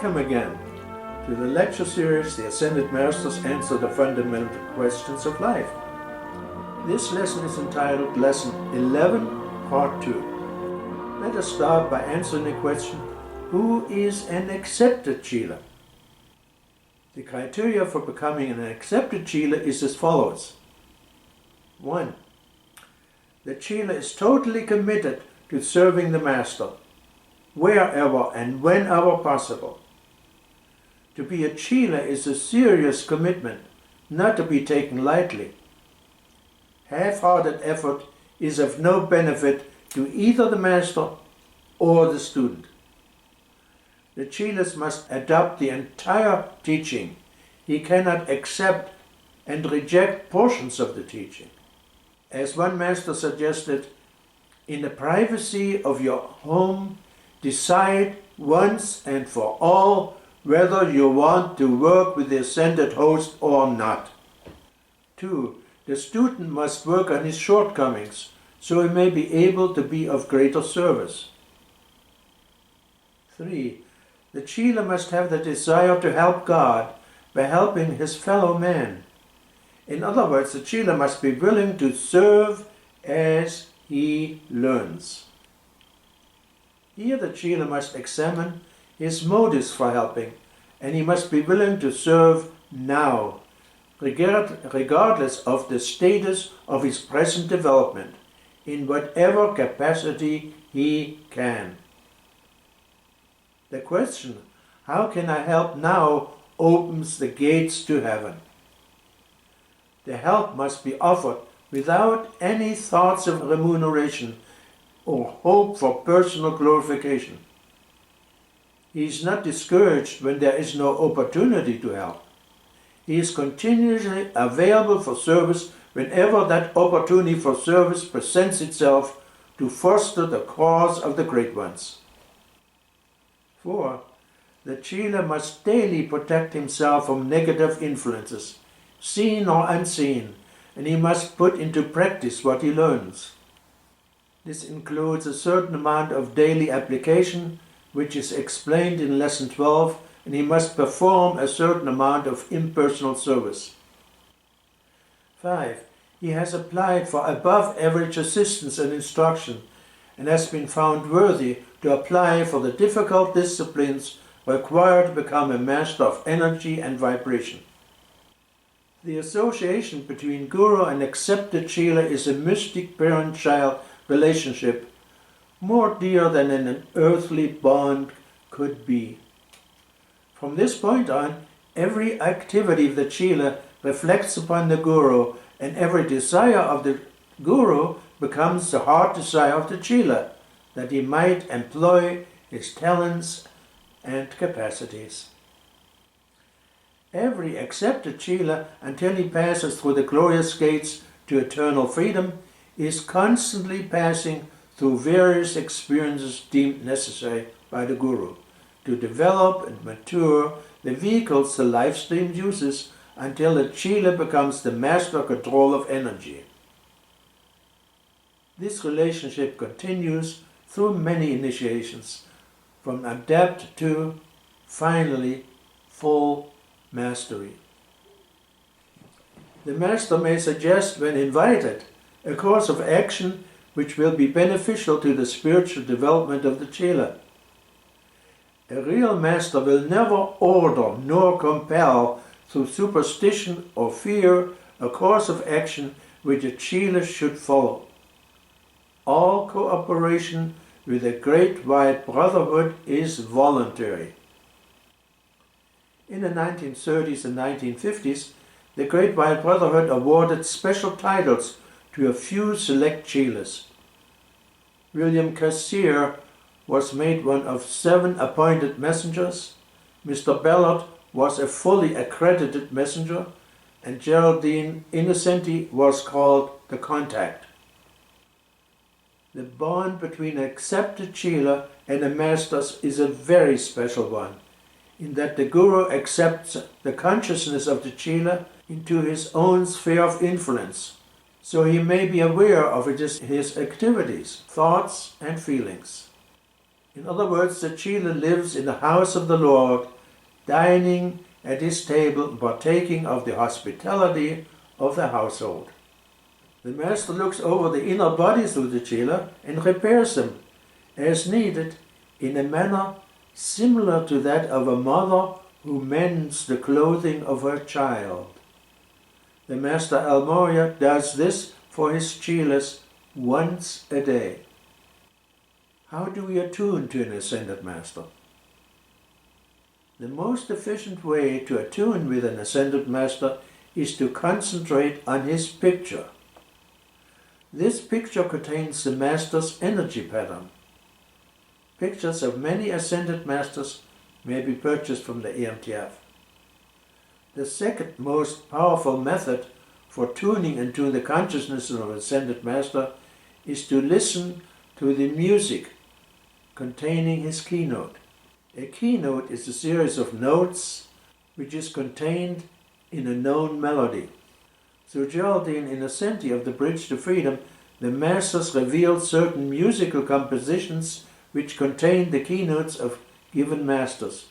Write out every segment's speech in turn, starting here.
Welcome again to the lecture series, The Ascended Masters Answer the Fundamental Questions of Life. This lesson is entitled Lesson 11, Part 2. Let us start by answering the question, who is an Accepted Cheela? The criteria for becoming an Accepted Cheela is as follows. 1. The Cheela is totally committed to serving the Master, wherever and whenever possible. To be a Cheela is a serious commitment, not to be taken lightly. Half-hearted effort is of no benefit to either the Master or the student. The Cheelas must adopt the entire teaching. He cannot accept and reject portions of the teaching. As one Master suggested, in the privacy of your home, decide once and for all whether you want to work with the ascended host or not. 2. The student must work on his shortcomings so he may be able to be of greater service. 3. The Cheela must have the desire to help God by helping his fellow man. In other words, the Cheela must be willing to serve as he learns. Here the Cheela must examine his motives for helping, and he must be willing to serve now, regardless of the status of his present development, in whatever capacity he can. The question, how can I help now, opens the gates to heaven. The help must be offered without any thoughts of remuneration or hope for personal glorification. He is not discouraged when there is no opportunity to help. He is continuously available for service whenever that opportunity for service presents itself to foster the cause of the great ones. 4. The Cheela must daily protect himself from negative influences, seen or unseen, and he must put into practice what he learns. This includes a certain amount of daily application, which is explained in Lesson 12, and he must perform a certain amount of impersonal service. 5. He has applied for above-average assistance and instruction, and has been found worthy to apply for the difficult disciplines required to become a master of energy and vibration. The association between Guru and Accepted Cheela is a mystic parent-child relationship, more dear than an earthly bond could be. From this point on, every activity of the Cheela reflects upon the Guru, and every desire of the Guru becomes the heart desire of the Cheela, that he might employ his talents and capacities. Every accepted Cheela, until he passes through the glorious gates to eternal freedom, is constantly passing through various experiences deemed necessary by the Guru to develop and mature the vehicles the life stream uses until the Cheela becomes the master control of energy. This relationship continues through many initiations, from adept to, finally, full mastery. The Master may suggest, when invited, a course of action which will be beneficial to the spiritual development of the Cheela. A real Master will never order nor compel through superstition or fear a course of action which a Cheela should follow. All cooperation with the Great White Brotherhood is voluntary. In the 1930s and 1950s, the Great White Brotherhood awarded special titles to a few select Cheelas. William Cassier was made one of 7 appointed messengers, Mr. Ballard was a fully accredited messenger, and Geraldine Innocenti was called the Contact. The bond between an Accepted Cheela and the Masters is a very special one, in that the Guru accepts the consciousness of the Cheela into his own sphere of influence, so he may be aware of his activities, thoughts and feelings. In other words, the Cheela lives in the house of the Lord dining at his table, partaking of the hospitality of the household. The master looks over the inner bodies of the Chela and repairs them as needed in a manner similar to that of a mother who mends the clothing of her child. The Master Almoria does this for his Chelas once a day. How do we attune to an Ascended Master? The most efficient way to attune with an Ascended Master is to concentrate on his picture. This picture contains the Master's energy pattern. Pictures of many Ascended Masters may be purchased from the AMTF. The second most powerful method for tuning into the consciousness of an Ascended Master is to listen to the music containing his keynote. A keynote is a series of notes which is contained in a known melody. Through Geraldine Innocenti of the Bridge to Freedom, the Masters revealed certain musical compositions which contain the keynotes of given Masters.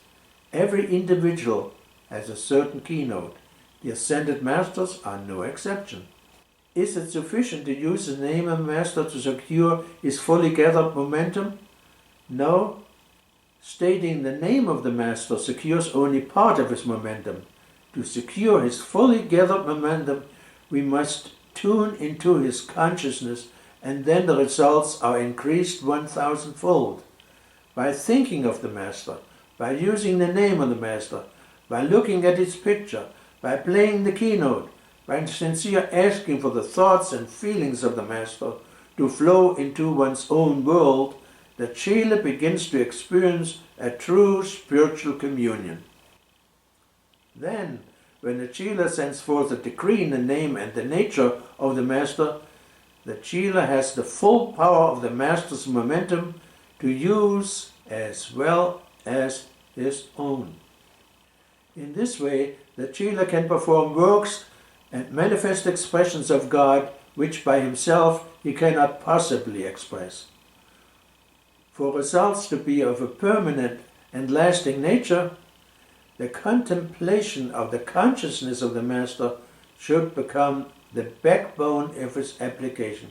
Every individual has a certain keynote. The Ascended Masters are no exception. Is it sufficient to use the name of a Master to secure his fully gathered momentum? No. Stating the name of the Master secures only part of his momentum. To secure his fully gathered momentum, we must tune into his consciousness, and then the results are increased 1,000-fold. By thinking of the Master, by using the name of the Master, by looking at his picture, by playing the keynote, by sincere asking for the thoughts and feelings of the Master to flow into one's own world, the Chela begins to experience a true spiritual communion. Then, when the Chela sends forth a decree in the name and the nature of the Master, the Chela has the full power of the Master's momentum to use as well as his own. In this way, the Chela can perform works and manifest expressions of God which by himself he cannot possibly express. For results to be of a permanent and lasting nature, the contemplation of the consciousness of the Master should become the backbone of his application.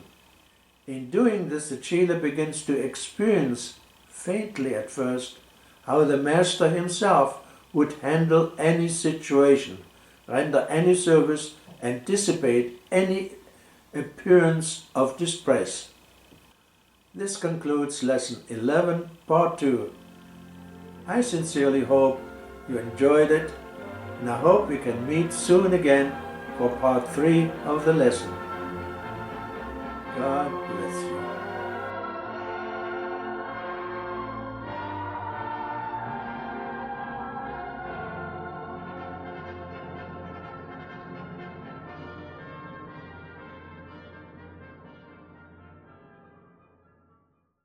In doing this, the Chela begins to experience, faintly at first, how the Master himself would handle any situation, render any service, and dissipate any appearance of distress. This concludes Lesson 11, Part 2. I sincerely hope you enjoyed it, and I hope we can meet soon again for Part 3 of the lesson. God